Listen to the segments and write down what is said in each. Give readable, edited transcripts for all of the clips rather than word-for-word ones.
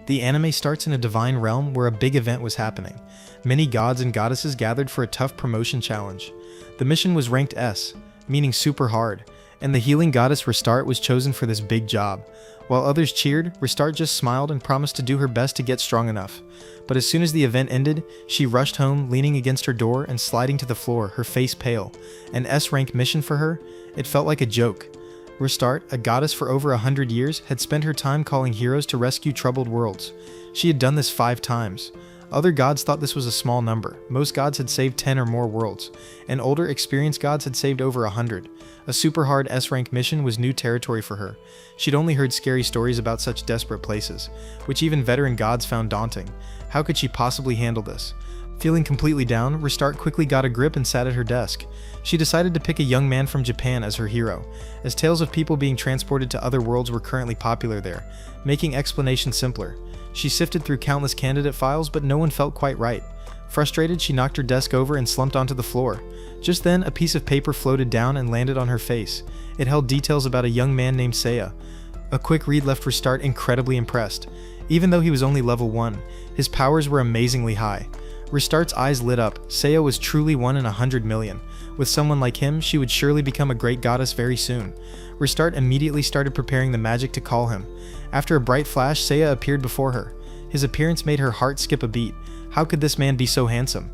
The anime starts in a divine realm where a big event was happening. Many gods and goddesses gathered for a tough promotion challenge. The mission was ranked S, meaning super hard, and the healing goddess Restart was chosen for this big job. While others cheered, Restart just smiled and promised to do her best to get strong enough. But as soon as the event ended, she rushed home, leaning against her door and sliding to the floor, her face pale. An S-rank mission for her? It felt like a joke. Restart, a goddess for over 100 years, had spent her time calling heroes to rescue troubled worlds. She had done this 5 times. Other gods thought this was a small number. Most gods had saved 10 or more worlds, and older, experienced gods had saved over 100. A super hard S-rank mission was new territory for her. She'd only heard scary stories about such desperate places, which even veteran gods found daunting. How could she possibly handle this? Feeling completely down, Restart quickly got a grip and sat at her desk. She decided to pick a young man from Japan as her hero, as tales of people being transported to other worlds were currently popular there, making explanation simpler. She sifted through countless candidate files, but no one felt quite right. Frustrated, she knocked her desk over and slumped onto the floor. Just then, a piece of paper floated down and landed on her face. It held details about a young man named Seiya. A quick read left Restart incredibly impressed. Even though he was only level 1, his powers were amazingly high. Restart's eyes lit up. Seiya was truly 1 in 100 million. With someone like him, she would surely become a great goddess very soon. Restart immediately started preparing the magic to call him. After a bright flash, Seiya appeared before her. His appearance made her heart skip a beat. How could this man be so handsome?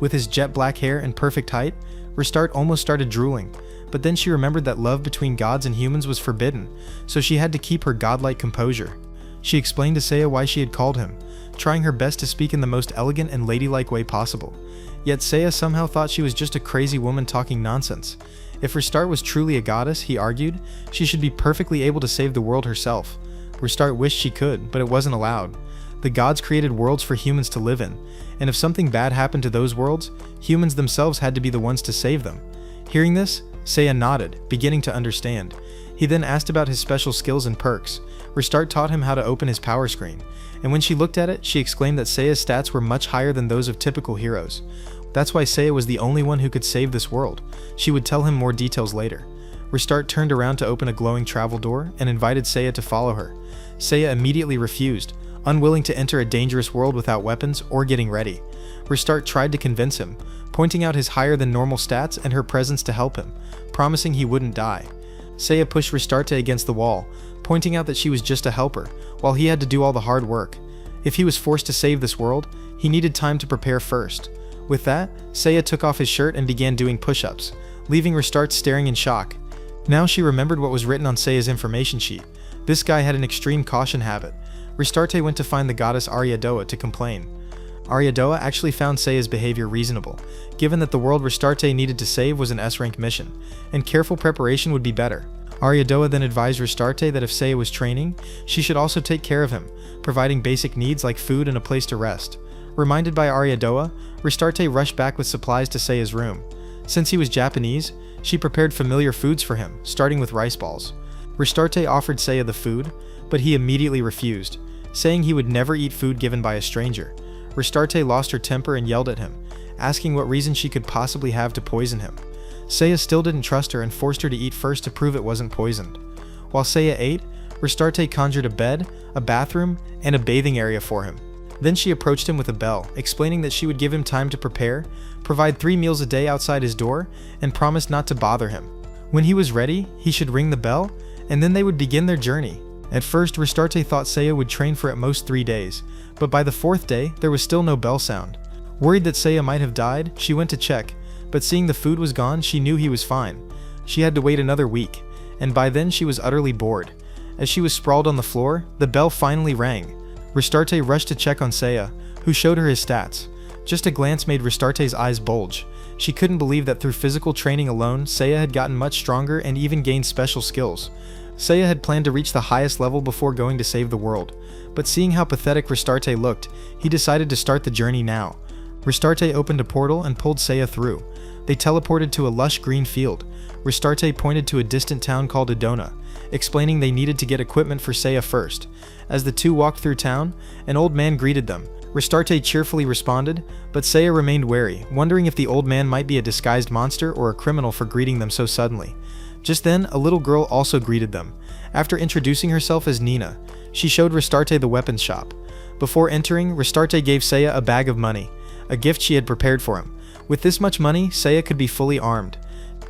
With his jet black hair and perfect height, Restart almost started drooling. But then she remembered that love between gods and humans was forbidden, so she had to keep her godlike composure. She explained to Seiya why she had called him, trying her best to speak in the most elegant and ladylike way possible. Yet Seiya somehow thought she was just a crazy woman talking nonsense. If Restart was truly a goddess, he argued, she should be perfectly able to save the world herself. Restart wished she could, but it wasn't allowed. The gods created worlds for humans to live in, and if something bad happened to those worlds, humans themselves had to be the ones to save them. Hearing this, Seiya nodded, beginning to understand. He then asked about his special skills and perks. Restart taught him how to open his power screen, and when she looked at it, she exclaimed that Seiya's stats were much higher than those of typical heroes. That's why Seiya was the only one who could save this world. She would tell him more details later. Restart turned around to open a glowing travel door and invited Seiya to follow her. Seiya immediately refused, unwilling to enter a dangerous world without weapons or getting ready. Restart tried to convince him, pointing out his higher than normal stats and her presence to help him, promising he wouldn't die. Seiya pushed Restarte against the wall, pointing out that she was just a helper, while he had to do all the hard work. If he was forced to save this world, he needed time to prepare first. With that, Seiya took off his shirt and began doing push-ups, leaving Restart staring in shock. Now she remembered what was written on Seiya's information sheet. This guy had an extreme caution habit. Restarte went to find the goddess Ariadoa to complain. Ariadoa actually found Seiya's behavior reasonable, given that the world Restarte needed to save was an S-rank mission, and careful preparation would be better. Ariadoa then advised Restarte that if Seiya was training, she should also take care of him, providing basic needs like food and a place to rest. Reminded by Ariadoa, Restarte rushed back with supplies to Seiya's room. Since he was Japanese, she prepared familiar foods for him, starting with rice balls. Restarte offered Seiya the food, but he immediately refused, saying he would never eat food given by a stranger. Restarte lost her temper and yelled at him, asking what reason she could possibly have to poison him. Seiya still didn't trust her and forced her to eat first to prove it wasn't poisoned. While Seiya ate, Restarte conjured a bed, a bathroom, and a bathing area for him. Then she approached him with a bell, explaining that she would give him time to prepare, provide 3 meals a day outside his door, and promised not to bother him. When he was ready, he should ring the bell, and then they would begin their journey. At first, Restarte thought Seiya would train for at most 3 days, but by the 4th day, there was still no bell sound. Worried that Seiya might have died, she went to check, but seeing the food was gone, she knew he was fine. She had to wait another week, and by then she was utterly bored. As she was sprawled on the floor, the bell finally rang. Restarte rushed to check on Seiya, who showed her his stats. Just a glance made Restarte's eyes bulge. She couldn't believe that through physical training alone, Seiya had gotten much stronger and even gained special skills. Seiya had planned to reach the highest level before going to save the world, but seeing how pathetic Restarte looked, he decided to start the journey now. Restarte opened a portal and pulled Seiya through. They teleported to a lush green field. Restarte pointed to a distant town called Adona, explaining they needed to get equipment for Seiya first. As the two walked through town, an old man greeted them. Restarte cheerfully responded, but Seiya remained wary, wondering if the old man might be a disguised monster or a criminal for greeting them so suddenly. Just then, a little girl also greeted them. After introducing herself as Nina, she showed Restarte the weapons shop. Before entering, Restarte gave Seiya a bag of money, a gift she had prepared for him. With this much money, Seiya could be fully armed.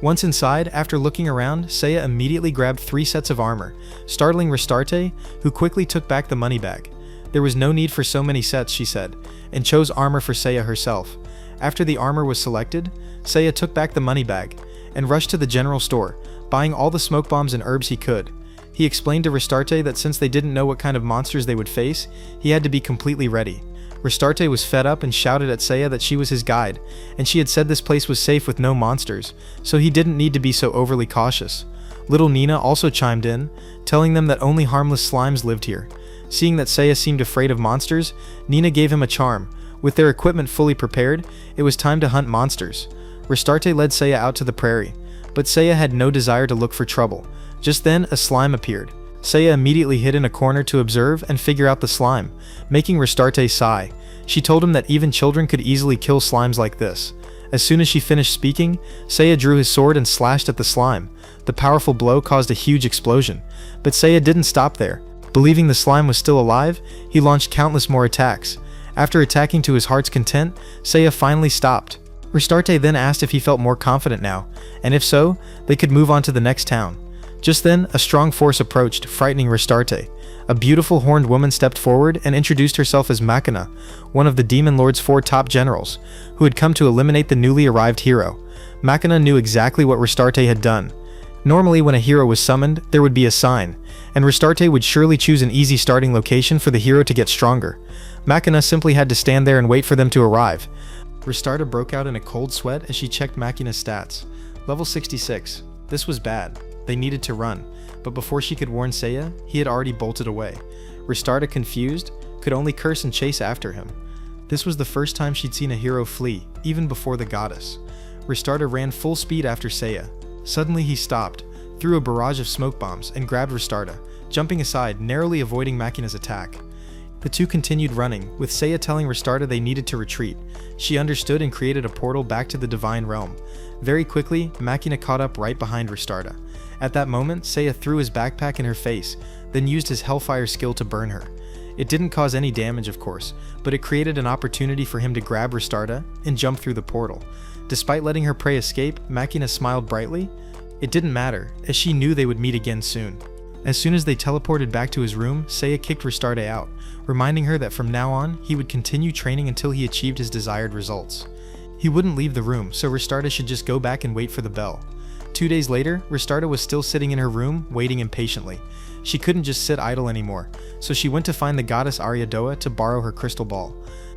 Once inside, after looking around, Seiya immediately grabbed 3 sets of armor, startling Restarte, who quickly took back the money bag. There was no need for so many sets, she said, and chose armor for Seiya herself. After the armor was selected, Seiya took back the money bag and rushed to the general store, buying all the smoke bombs and herbs he could. He explained to Restarte that since they didn't know what kind of monsters they would face, he had to be completely ready. Restarte was fed up and shouted at Seiya that she was his guide, and she had said this place was safe with no monsters, so he didn't need to be so overly cautious. Little Nina also chimed in, telling them that only harmless slimes lived here. Seeing that Seiya seemed afraid of monsters, Nina gave him a charm. With their equipment fully prepared, it was time to hunt monsters. Restarte led Seiya out to the prairie, but Seiya had no desire to look for trouble. Just then, a slime appeared. Seiya immediately hid in a corner to observe and figure out the slime, making Restarte sigh. She told him that even children could easily kill slimes like this. As soon as she finished speaking, Seiya drew his sword and slashed at the slime. The powerful blow caused a huge explosion, but Seiya didn't stop there. Believing the slime was still alive, he launched countless more attacks. After attacking to his heart's content, Seiya finally stopped. Restarte then asked if he felt more confident now, and if so, they could move on to the next town. Just then, a strong force approached, frightening Restarte. A beautiful horned woman stepped forward and introduced herself as Machina, one of the Demon Lord's 4 top generals, who had come to eliminate the newly arrived hero. Machina knew exactly what Restarte had done. Normally, when a hero was summoned, there would be a sign, and Restarte would surely choose an easy starting location for the hero to get stronger. Machina simply had to stand there and wait for them to arrive. Restarte broke out in a cold sweat as she checked Machina's stats. Level 66. This was bad. They needed to run, but before she could warn Seiya, he had already bolted away. Restarte, confused, could only curse and chase after him. This was the first time she'd seen a hero flee, even before the goddess. Restarte ran full speed after Seiya. Suddenly he stopped, threw a barrage of smoke bombs, and grabbed Restarte, jumping aside, narrowly avoiding Machina's attack. The two continued running, with Seiya telling Restarte they needed to retreat. She understood and created a portal back to the Divine Realm. Very quickly, Machina caught up right behind Restarte. At that moment, Seiya threw his backpack in her face, then used his Hellfire skill to burn her. It didn't cause any damage, of course, but it created an opportunity for him to grab Restarte and jump through the portal. Despite letting her prey escape, Machina smiled brightly. It didn't matter, as she knew they would meet again soon. As soon as they teleported back to his room, Seiya kicked Restarte out, reminding her that from now on, he would continue training until he achieved his desired results. He wouldn't leave the room, so Restarte should just go back and wait for the bell. 2 days later, Restarte was still sitting in her room, waiting impatiently. She couldn't just sit idle anymore, so she went to find the goddess Ariadoa to borrow her crystal ball.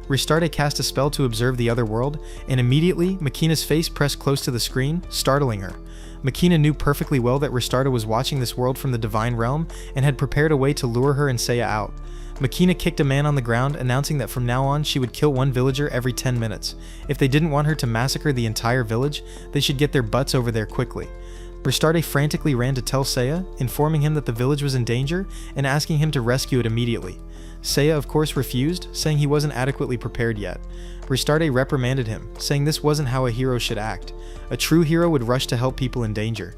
Restarte cast a spell to observe the other world, and immediately, Machina's face pressed close to the screen, startling her. Machina knew perfectly well that Restarte was watching this world from the Divine Realm and had prepared a way to lure her and Seiya out. Machina kicked a man on the ground, announcing that from now on she would kill one villager every 10 minutes. If they didn't want her to massacre the entire village, they should get their butts over there quickly. Restarte frantically ran to tell Seiya, informing him that the village was in danger and asking him to rescue it immediately. Seiya of course refused, saying he wasn't adequately prepared yet. Restarte reprimanded him, saying this wasn't how a hero should act. A true hero would rush to help people in danger.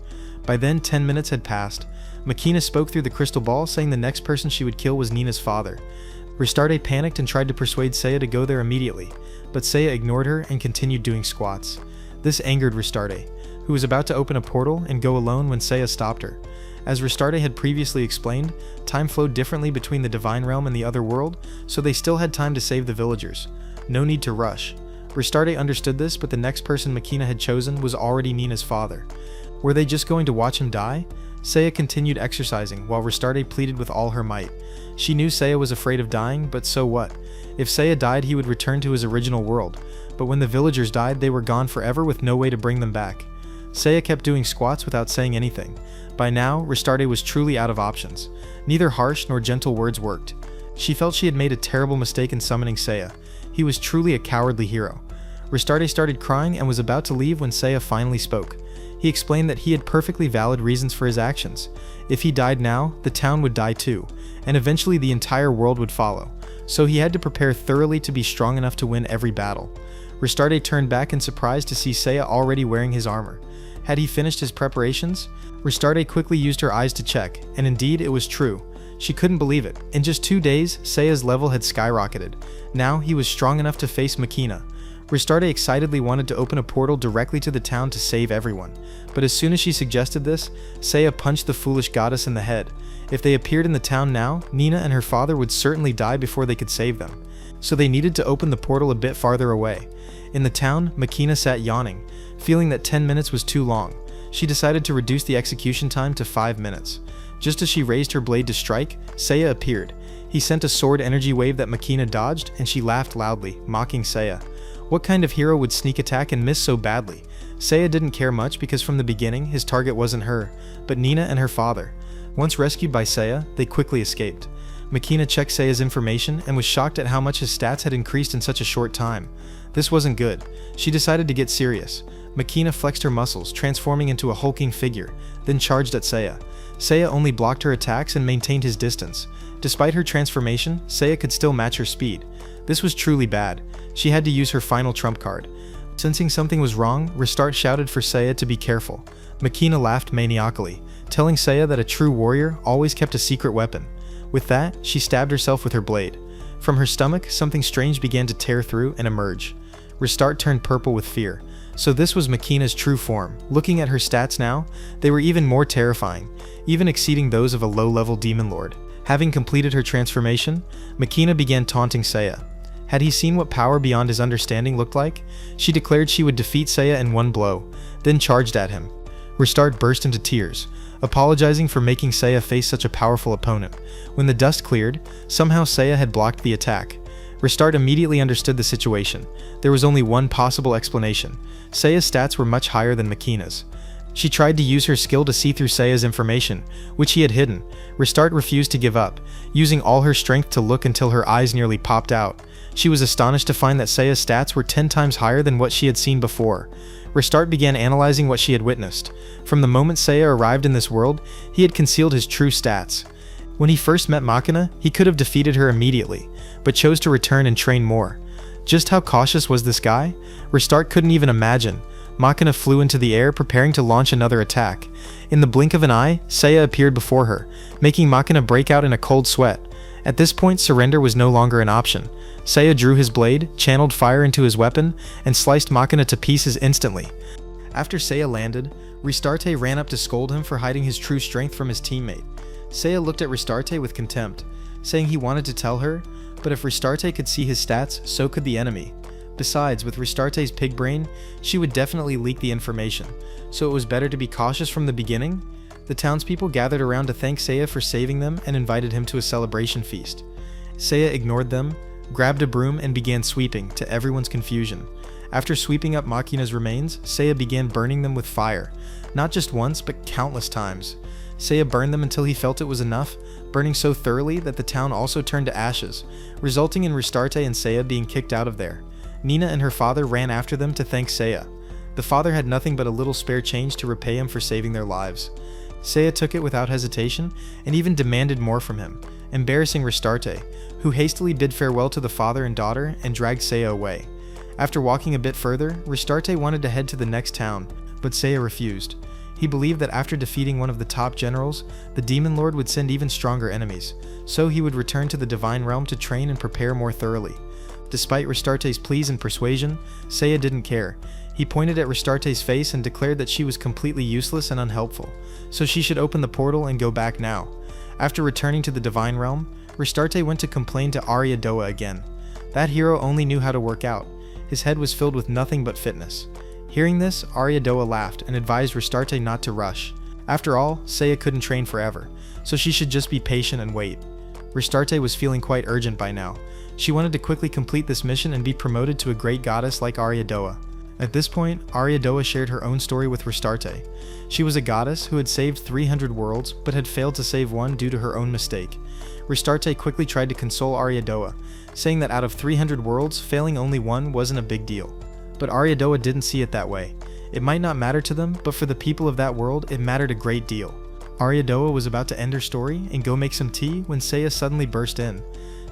By then, 10 minutes had passed. Machina spoke through the crystal ball, saying the next person she would kill was Nina's father. Restarte panicked and tried to persuade Seiya to go there immediately, but Seiya ignored her and continued doing squats. This angered Restarte, who was about to open a portal and go alone when Seiya stopped her. As Restarte had previously explained, time flowed differently between the Divine Realm and the other world, so they still had time to save the villagers. No need to rush. Restarte understood this, but the next person Machina had chosen was already Nina's father. Were they just going to watch him die? Seiya continued exercising, while Restarte pleaded with all her might. She knew Seiya was afraid of dying, but so what? If Seiya died, he would return to his original world, but when the villagers died, they were gone forever with no way to bring them back. Seiya kept doing squats without saying anything. By now, Restarte was truly out of options. Neither harsh nor gentle words worked. She felt she had made a terrible mistake in summoning Seiya. He was truly a cowardly hero. Restarte started crying and was about to leave when Seiya finally spoke. He explained that he had perfectly valid reasons for his actions. If he died now, the town would die too, and eventually the entire world would follow. So he had to prepare thoroughly to be strong enough to win every battle. Restarte turned back in surprise to see Seiya already wearing his armor. Had he finished his preparations? Restarte quickly used her eyes to check, and indeed it was true. She couldn't believe it. In just 2 days, Seiya's level had skyrocketed. Now, he was strong enough to face Makina. Restarte excitedly wanted to open a portal directly to the town to save everyone. But as soon as she suggested this, Seiya punched the foolish goddess in the head. If they appeared in the town now, Nina and her father would certainly die before they could save them. So they needed to open the portal a bit farther away. In the town, Makina sat yawning, feeling that 10 minutes was too long. She decided to reduce the execution time to 5 minutes. Just as she raised her blade to strike, Seiya appeared. He sent a sword energy wave that Makina dodged, and she laughed loudly, mocking Seiya. What kind of hero would sneak attack and miss so badly? Seiya didn't care much because from the beginning, his target wasn't her, but Nina and her father. Once rescued by Seiya, they quickly escaped. Makina checked Seiya's information and was shocked at how much his stats had increased in such a short time. This wasn't good. She decided to get serious. Makina flexed her muscles, transforming into a hulking figure, then charged at Seiya. Seiya only blocked her attacks and maintained his distance. Despite her transformation, Seiya could still match her speed. This was truly bad. She had to use her final trump card. Sensing something was wrong, Restart shouted for Seiya to be careful. Makina laughed maniacally, telling Seiya that a true warrior always kept a secret weapon. With that, she stabbed herself with her blade. From her stomach, something strange began to tear through and emerge. Restart turned purple with fear. So this was Makina's true form. Looking at her stats now, they were even more terrifying, even exceeding those of a low-level demon lord. Having completed her transformation, Makina began taunting Seiya. Had he seen what power beyond his understanding looked like? She declared she would defeat Seiya in one blow, then charged at him. Restart burst into tears, apologizing for making Seiya face such a powerful opponent. When the dust cleared, somehow Seiya had blocked the attack. Restart immediately understood the situation. There was only one possible explanation. Seiya's stats were much higher than Makina's. She tried to use her skill to see through Seiya's information, which he had hidden. Restart refused to give up, using all her strength to look until her eyes nearly popped out. She was astonished to find that Seiya's stats were 10 times higher than what she had seen before. Restart began analyzing what she had witnessed. From the moment Seiya arrived in this world, he had concealed his true stats. When he first met Makina, he could have defeated her immediately, but chose to return and train more. Just how cautious was this guy? Restart couldn't even imagine. Makina flew into the air, preparing to launch another attack. In the blink of an eye, Seiya appeared before her, making Makina break out in a cold sweat. At this point, surrender was no longer an option. Seiya drew his blade, channeled fire into his weapon, and sliced Makina to pieces instantly. After Seiya landed, Restarte ran up to scold him for hiding his true strength from his teammate. Seiya looked at Restarte with contempt, saying he wanted to tell her, but if Restarte could see his stats, so could the enemy. Besides, with Restarte's pig brain, she would definitely leak the information, so it was better to be cautious from the beginning. The townspeople gathered around to thank Seiya for saving them and invited him to a celebration feast. Seiya ignored them, grabbed a broom and began sweeping, to everyone's confusion. After sweeping up Makina's remains, Seiya began burning them with fire, not just once but countless times. Seiya burned them until he felt it was enough, burning so thoroughly that the town also turned to ashes, resulting in Restarte and Seiya being kicked out of there. Nina and her father ran after them to thank Seiya. The father had nothing but a little spare change to repay him for saving their lives. Seiya took it without hesitation and even demanded more from him, embarrassing Restarte, who hastily bid farewell to the father and daughter and dragged Seiya away. After walking a bit further, Restarte wanted to head to the next town, but Seiya refused. He believed that after defeating one of the top generals, the Demon Lord would send even stronger enemies, so he would return to the Divine Realm to train and prepare more thoroughly. Despite Restarte's pleas and persuasion, Seiya didn't care. He pointed at Restarte's face and declared that she was completely useless and unhelpful, so she should open the portal and go back now. After returning to the Divine Realm, Restarte went to complain to Ariadoa again. That hero only knew how to work out. His head was filled with nothing but fitness. Hearing this, Ariadoa laughed and advised Restarte not to rush. After all, Seiya couldn't train forever, so she should just be patient and wait. Restarte was feeling quite urgent by now. She wanted to quickly complete this mission and be promoted to a great goddess like Ariadoa. At this point, Ariadoa shared her own story with Restarte. She was a goddess who had saved 300 worlds, but had failed to save one due to her own mistake. Restarte quickly tried to console Ariadoa, saying that out of 300 worlds, failing only one wasn't a big deal. But Ariadoa didn't see it that way. It might not matter to them, but for the people of that world, it mattered a great deal. Ariadoa was about to end her story and go make some tea when Seiya suddenly burst in.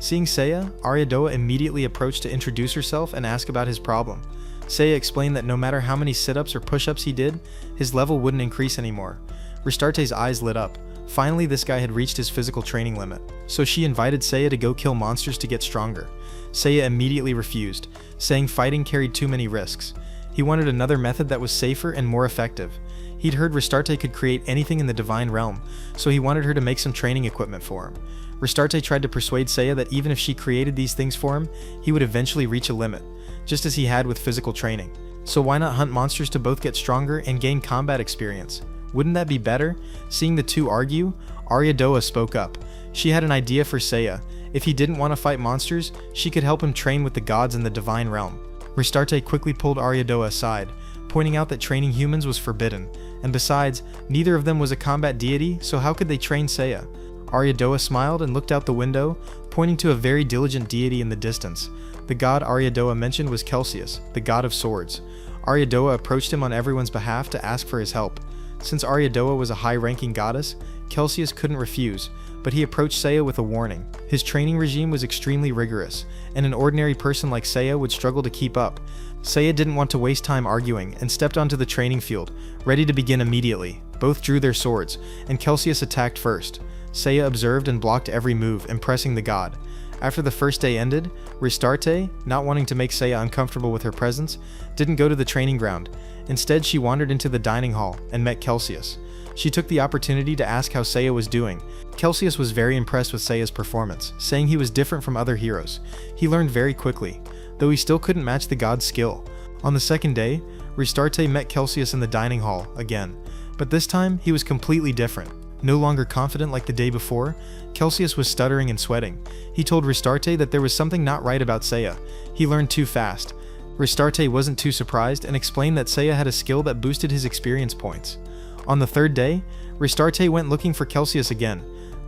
Seeing Seiya, Ariadoa immediately approached to introduce herself and ask about his problem. Seiya explained that no matter how many sit-ups or push-ups he did, his level wouldn't increase anymore. Restarte's eyes lit up, Finally, this guy had reached his physical training limit, so she invited Seiya to go kill monsters to get stronger. Seiya immediately refused, saying fighting carried too many risks. He wanted another method that was safer and more effective. He'd heard Restarte could create anything in the Divine Realm, so he wanted her to make some training equipment for him. Restarte tried to persuade Seiya that even if she created these things for him, he would eventually reach a limit, just as he had with physical training. So why not hunt monsters to both get stronger and gain combat experience? Wouldn't that be better? Seeing the two argue, Aryadoa spoke up. She had an idea for Seiya. If he didn't want to fight monsters, she could help him train with the gods in the Divine Realm. Restarte quickly pulled Aryadoa aside, pointing out that training humans was forbidden, and besides, neither of them was a combat deity, so how could they train Seiya? Aryadoa smiled and looked out the window, pointing to a very diligent deity in the distance. The god Aryadoa mentioned was Celsius, the god of swords. Aryadoa approached him on everyone's behalf to ask for his help. Since Aryadoa was a high-ranking goddess, Celsius couldn't refuse, but he approached Seiya with a warning. His training regime was extremely rigorous, and an ordinary person like Seiya would struggle to keep up. Seiya didn't want to waste time arguing and stepped onto the training field, ready to begin immediately. Both drew their swords, and Celsius attacked first. Seiya observed and blocked every move, impressing the god. After the first day ended, Restarte, not wanting to make Seiya uncomfortable with her presence, didn't go to the training ground. Instead, she wandered into the dining hall and met Celsius. She took the opportunity to ask how Seiya was doing. Celsius was very impressed with Seiya's performance, saying he was different from other heroes. He learned very quickly, though he still couldn't match the god's skill. On the second day, Restarte met Celsius in the dining hall again, but this time he was completely different. No longer confident like the day before, Celsius was stuttering and sweating. He told Restarte that there was something not right about Seiya. He learned too fast. Restarte wasn't too surprised and explained that Seiya had a skill that boosted his experience points. On the third day, Restarte went looking for Celsius again.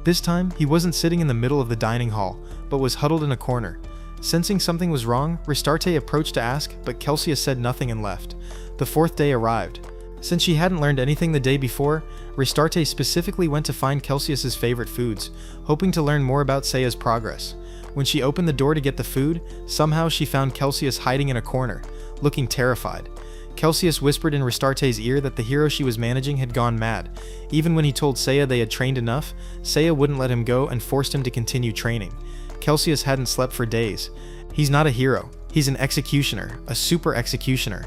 This time, he wasn't sitting in the middle of the dining hall, but was huddled in a corner. Sensing something was wrong, Restarte approached to ask, but Celsius said nothing and left. The fourth day arrived. Since she hadn't learned anything the day before, Restarte specifically went to find Celsius's favorite foods, hoping to learn more about Seiya's progress. When she opened the door to get the food, somehow she found Celsius hiding in a corner, looking terrified. Celsius whispered in Restarte's ear that the hero she was managing had gone mad. Even when he told Seiya they had trained enough, Seiya wouldn't let him go and forced him to continue training. Celsius hadn't slept for days. He's not a hero. He's an executioner, a super executioner.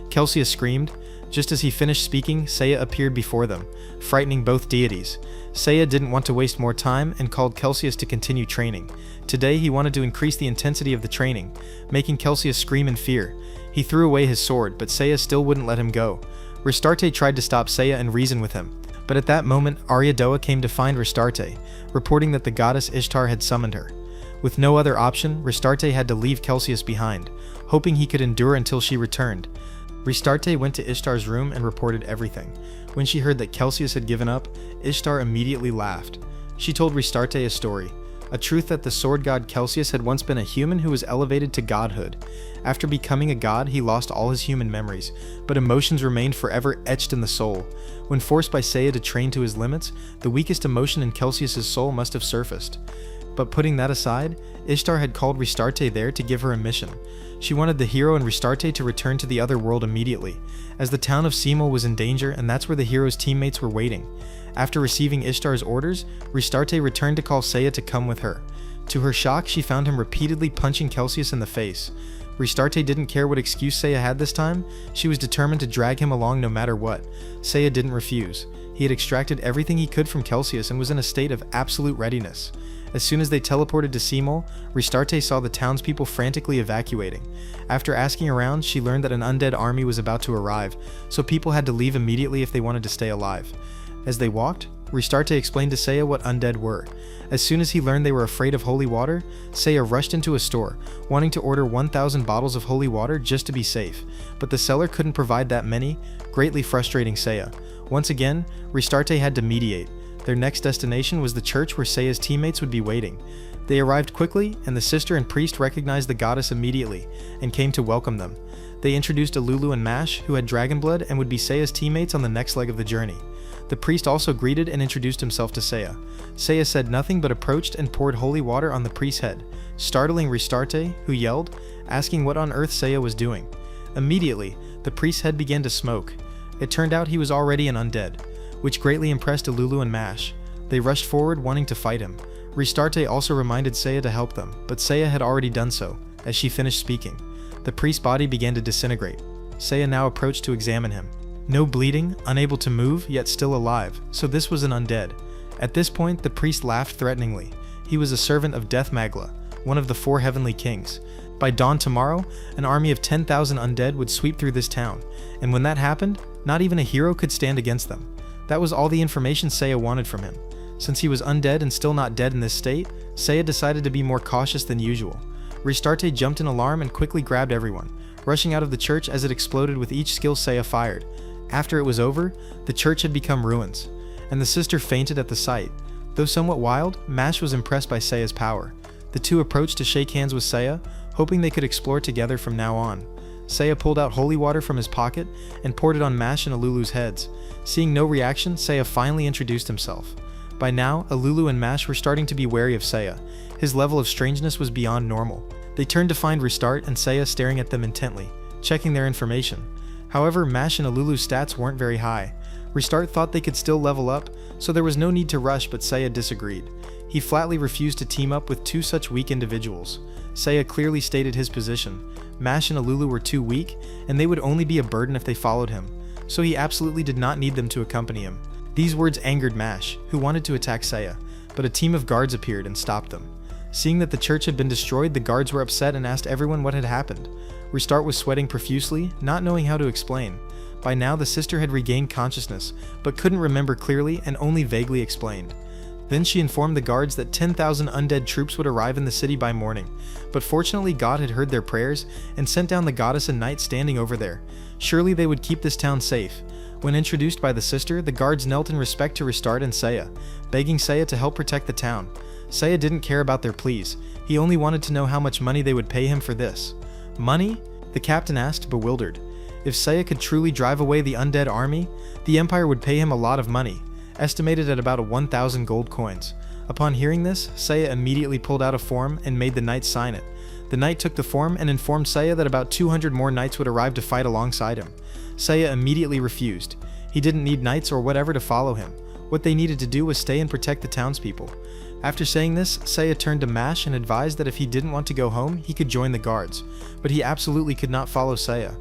Celsius screamed. Just as he finished speaking, Seiya appeared before them, frightening both deities. Seiya didn't want to waste more time and called Celsius to continue training. Today he wanted to increase the intensity of the training, making Celsius scream in fear. He threw away his sword, but Seiya still wouldn't let him go. Restarte tried to stop Seiya and reason with him, but at that moment Aryadoa came to find Restarte, reporting that the goddess Ishtar had summoned her. With no other option, Restarte had to leave Celsius behind, hoping he could endure until she returned. Restarte went to Ishtar's room and reported everything. When she heard that Celsius had given up, Ishtar immediately laughed. She told Restarte a story, a truth that the sword god Celsius had once been a human who was elevated to godhood. After becoming a god, he lost all his human memories, but emotions remained forever etched in the soul. When forced by Seiya to train to his limits, the weakest emotion in Celsius's soul must have surfaced. But putting that aside, Ishtar had called Restarte there to give her a mission. She wanted the hero and Restarte to return to the other world immediately, as the town of Seiya was in danger and that's where the hero's teammates were waiting. After receiving Ishtar's orders, Restarte returned to call Seiya to come with her. To her shock, she found him repeatedly punching Celsius in the face. Restarte didn't care what excuse Seiya had this time. She was determined to drag him along no matter what. Seiya didn't refuse. He had extracted everything he could from Celsius and was in a state of absolute readiness. As soon as they teleported to Seiya, Restarte saw the townspeople frantically evacuating. After asking around, she learned that an undead army was about to arrive, so people had to leave immediately if they wanted to stay alive. As they walked, Restarte explained to Seiya what undead were. As soon as he learned they were afraid of holy water, Seiya rushed into a store, wanting to order 1,000 bottles of holy water just to be safe, but the seller couldn't provide that many, greatly frustrating Seiya. Once again, Restarte had to mediate. Their next destination was the church where Seiya's teammates would be waiting. They arrived quickly, and the sister and priest recognized the goddess immediately, and came to welcome them. They introduced Alulu and Mash, who had dragon blood and would be Seiya's teammates on the next leg of the journey. The priest also greeted and introduced himself to Seiya. Seiya said nothing but approached and poured holy water on the priest's head, startling Restarte, who yelled, asking what on earth Seiya was doing. Immediately, the priest's head began to smoke. It turned out he was already an undead, which greatly impressed Alulu and Mash. They rushed forward wanting to fight him. Restarte also reminded Seiya to help them, but Seiya had already done so. As she finished speaking, the priest's body began to disintegrate. Seiya now approached to examine him. No bleeding, unable to move, yet still alive, so this was an undead. At this point, the priest laughed threateningly. He was a servant of Death Magla, one of the 4 heavenly kings. By dawn tomorrow, an army of 10,000 undead would sweep through this town, and when that happened, not even a hero could stand against them. That was all the information Seiya wanted from him. Since he was undead and still not dead in this state, Seiya decided to be more cautious than usual. Restarte jumped in alarm and quickly grabbed everyone, rushing out of the church as it exploded with each skill Seiya fired. After it was over, the church had become ruins, and the sister fainted at the sight. Though somewhat wild, Mash was impressed by Seiya's power. The two approached to shake hands with Seiya, hoping they could explore together from now on. Seiya pulled out holy water from his pocket and poured it on Mash and Alulu's heads. Seeing no reaction, Seiya finally introduced himself. By now, Alulu and Mash were starting to be wary of Seiya. His level of strangeness was beyond normal. They turned to find Restart and Seiya staring at them intently, checking their information. However, Mash and Alulu's stats weren't very high. Restart thought they could still level up, so there was no need to rush, but Seiya disagreed. He flatly refused to team up with 2 such weak individuals. Seiya clearly stated his position. Mash and Alulu were too weak, and they would only be a burden if they followed him, so he absolutely did not need them to accompany him. These words angered Mash, who wanted to attack Seiya, but a team of guards appeared and stopped them. Seeing that the church had been destroyed, the guards were upset and asked everyone what had happened. Restart was sweating profusely, not knowing how to explain. By now, the sister had regained consciousness, but couldn't remember clearly and only vaguely explained. Then she informed the guards that 10,000 undead troops would arrive in the city by morning, but fortunately God had heard their prayers and sent down the goddess and knight standing over there. Surely they would keep this town safe. When introduced by the sister, the guards knelt in respect to Restart and Seiya, begging Seiya to help protect the town. Seiya didn't care about their pleas, he only wanted to know how much money they would pay him for this. Money? The captain asked, bewildered. If Seiya could truly drive away the undead army, the Empire would pay him a lot of money, estimated at about 1,000 gold coins. Upon hearing this, Seiya immediately pulled out a form and made the knight sign it. The knight took the form and informed Seiya that about 200 more knights would arrive to fight alongside him. Seiya immediately refused. He didn't need knights or whatever to follow him. What they needed to do was stay and protect the townspeople. After saying this, Seiya turned to Mash and advised that if he didn't want to go home, he could join the guards, but he absolutely could not follow Seiya.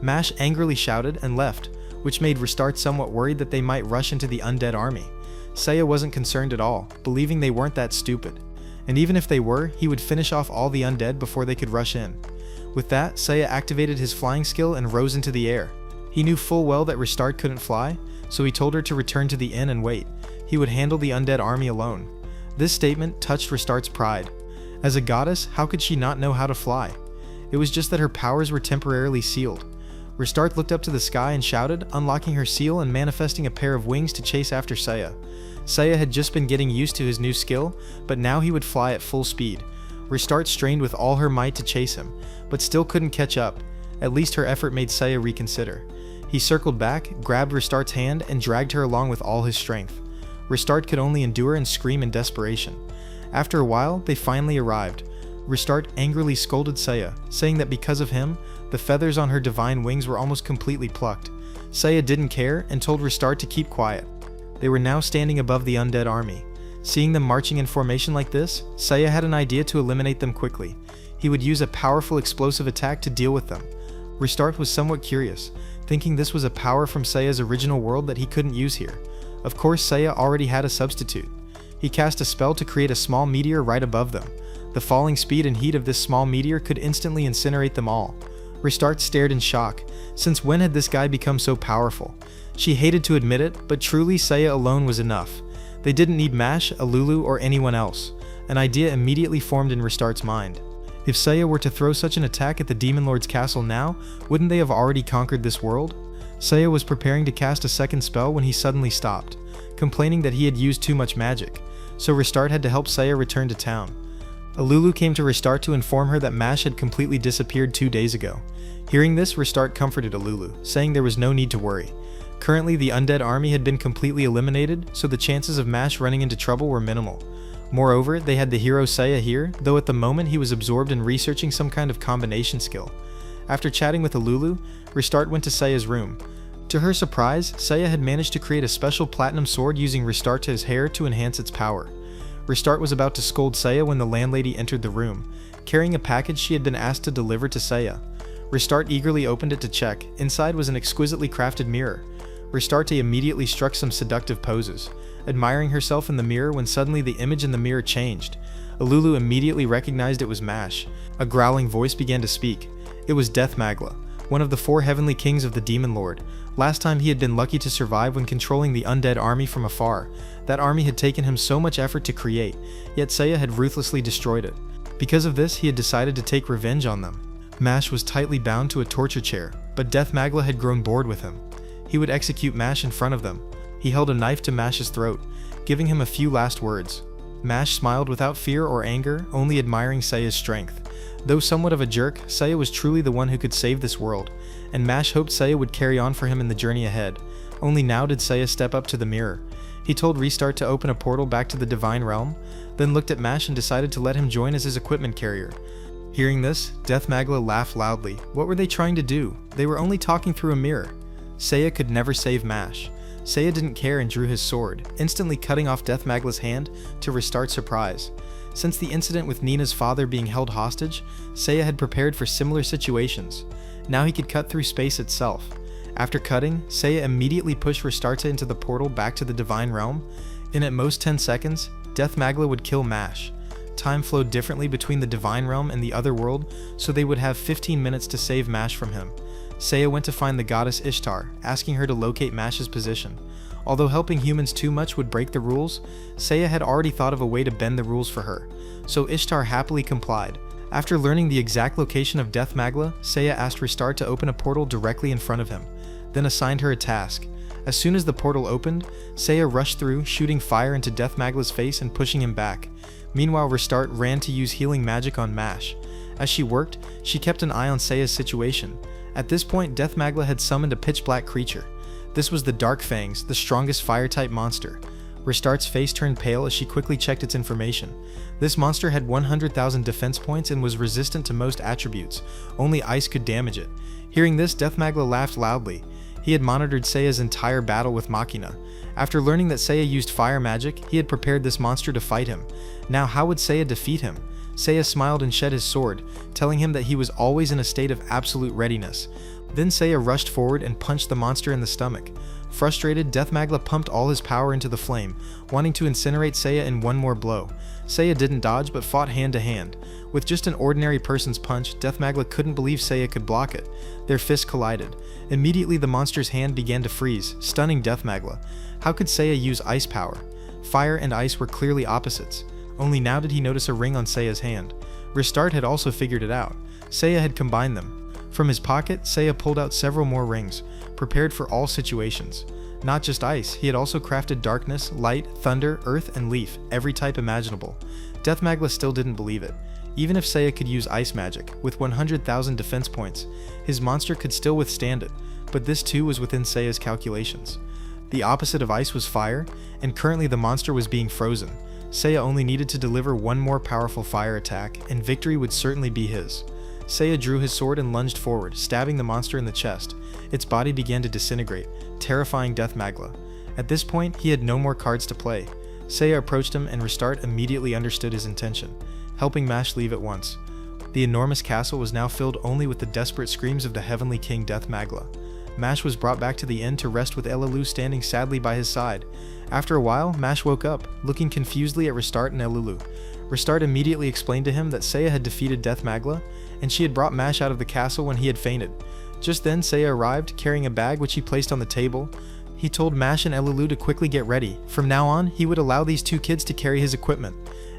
Mash angrily shouted and left, which made Restart somewhat worried that they might rush into the undead army. Seiya wasn't concerned at all, believing they weren't that stupid. And even if they were, he would finish off all the undead before they could rush in. With that, Seiya activated his flying skill and rose into the air. He knew full well that Restart couldn't fly, so he told her to return to the inn and wait. He would handle the undead army alone. This statement touched Restart's pride. As a goddess, how could she not know how to fly? It was just that her powers were temporarily sealed. Restart looked up to the sky and shouted, unlocking her seal and manifesting a pair of wings to chase after Seiya. Seiya had just been getting used to his new skill, but now he would fly at full speed. Restart strained with all her might to chase him, but still couldn't catch up. At least her effort made Seiya reconsider. He circled back, grabbed Restart's hand, and dragged her along with all his strength. Restart could only endure and scream in desperation. After a while, they finally arrived. Restart angrily scolded Seiya, saying that because of him, the feathers on her divine wings were almost completely plucked. Seiya didn't care and told Restart to keep quiet. They were now standing above the undead army. Seeing them marching in formation like this, Seiya had an idea to eliminate them quickly. He would use a powerful explosive attack to deal with them. Restart was somewhat curious, thinking this was a power from Seiya's original world that he couldn't use here. Of course, Seiya already had a substitute. He cast a spell to create a small meteor right above them. The falling speed and heat of this small meteor could instantly incinerate them all. Restart stared in shock. Since when had this guy become so powerful? She hated to admit it, but truly Seiya alone was enough. They didn't need Mash, Alulu, or anyone else. An idea immediately formed in Restart's mind. If Seiya were to throw such an attack at the Demon Lord's castle now, wouldn't they have already conquered this world? Seiya was preparing to cast a second spell when he suddenly stopped, complaining that he had used too much magic, so Restart had to help Seiya return to town. Alulu came to Restart to inform her that Mash had completely disappeared 2 days ago. Hearing this, Restart comforted Alulu, saying there was no need to worry. Currently, the undead army had been completely eliminated, so the chances of Mash running into trouble were minimal. Moreover, they had the hero Seiya here, though at the moment he was absorbed in researching some kind of combination skill. After chatting with Alulu, Restart went to Seiya's room. To her surprise, Seiya had managed to create a special platinum sword using Restart's hair to enhance its power. Restart was about to scold Seiya when the landlady entered the room, carrying a package she had been asked to deliver to Seiya. Restart eagerly opened it to check. Inside was an exquisitely crafted mirror. Restart immediately struck some seductive poses, admiring herself in the mirror when suddenly the image in the mirror changed. Alulu immediately recognized it was Mash. A growling voice began to speak. It was Death Magla, one of the 4 heavenly kings of the Demon Lord. Last time he had been lucky to survive when controlling the undead army from afar. That army had taken him so much effort to create, yet Seiya had ruthlessly destroyed it. Because of this, he had decided to take revenge on them. Mash was tightly bound to a torture chair, but Death Magla had grown bored with him. He would execute Mash in front of them. He held a knife to Mash's throat, giving him a few last words. Mash smiled without fear or anger, only admiring Seiya's strength. Though somewhat of a jerk, Seiya was truly the one who could save this world, and Mash hoped Seiya would carry on for him in the journey ahead. Only now did Seiya step up to the mirror. He told Restart to open a portal back to the Divine Realm, then looked at Mash and decided to let him join as his equipment carrier. Hearing this, Death Magla laughed loudly. What were they trying to do? They were only talking through a mirror. Seiya could never save Mash. Seiya didn't care and drew his sword, instantly cutting off Death Magla's hand to Restart's surprise. Since the incident with Nina's father being held hostage, Seiya had prepared for similar situations. Now he could cut through space itself. After cutting, Seiya immediately pushed Restarta into the portal back to the Divine Realm. In at most 10 seconds, Death Magla would kill Mash. Time flowed differently between the Divine Realm and the other world, so they would have 15 minutes to save Mash from him. Seiya went to find the goddess Ishtar, asking her to locate Mash's position. Although helping humans too much would break the rules, Seiya had already thought of a way to bend the rules for her, so Ishtar happily complied. After learning the exact location of Death Magla, Seiya asked Restart to open a portal directly in front of him, then assigned her a task. As soon as the portal opened, Seiya rushed through, shooting fire into Death Magla's face and pushing him back. Meanwhile, Restart ran to use healing magic on Mash. As she worked, she kept an eye on Seiya's situation. At this point, Death Magla had summoned a pitch-black creature. This was the Dark Fangs, the strongest fire-type monster. Restart's face turned pale as she quickly checked its information. This monster had 100,000 defense points and was resistant to most attributes. Only ice could damage it. Hearing this, Death Magla laughed loudly. He had monitored Seiya's entire battle with Machina. After learning that Seiya used fire magic, he had prepared this monster to fight him. Now, how would Seiya defeat him? Seiya smiled and shed his sword, telling him that he was always in a state of absolute readiness. Then Seiya rushed forward and punched the monster in the stomach. Frustrated, Death Magla pumped all his power into the flame, wanting to incinerate Seiya in one more blow. Seiya didn't dodge but fought hand to hand. With just an ordinary person's punch, Death Magla couldn't believe Seiya could block it. Their fists collided. Immediately the monster's hand began to freeze, stunning Death Magla. How could Seiya use ice power? Fire and ice were clearly opposites. Only now did he notice a ring on Seiya's hand. Restart had also figured it out. Seiya had combined them. From his pocket, Seiya pulled out several more rings, prepared for all situations. Not just ice, he had also crafted darkness, light, thunder, earth, and leaf, every type imaginable. Death Magla still didn't believe it. Even if Seiya could use ice magic, with 100,000 defense points, his monster could still withstand it, but this too was within Seiya's calculations. The opposite of ice was fire, and currently the monster was being frozen. Seiya only needed to deliver one more powerful fire attack, and victory would certainly be his. Seiya drew his sword and lunged forward, stabbing the monster in the chest. Its body began to disintegrate, terrifying Death Magla. At this point, he had no more cards to play. Seiya approached him and Restart immediately understood his intention, helping Mash leave at once. The enormous castle was now filled only with the desperate screams of the Heavenly King Death Magla. Mash was brought back to the inn to rest with Elulu standing sadly by his side. After a while, Mash woke up, looking confusedly at Restart and Elulu. Restart immediately explained to him that Seiya had defeated Death Magla, and she had brought Mash out of the castle when he had fainted. Just then, Seiya arrived, carrying a bag which he placed on the table. He told Mash and Elulu to quickly get ready. From now on, he would allow these two kids to carry his equipment.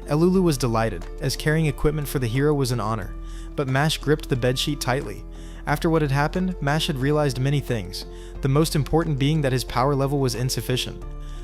Elulu was delighted, as carrying equipment for the hero was an honor, but Mash gripped the bedsheet tightly. After what had happened, Mash had realized many things, the most important being that his power level was insufficient.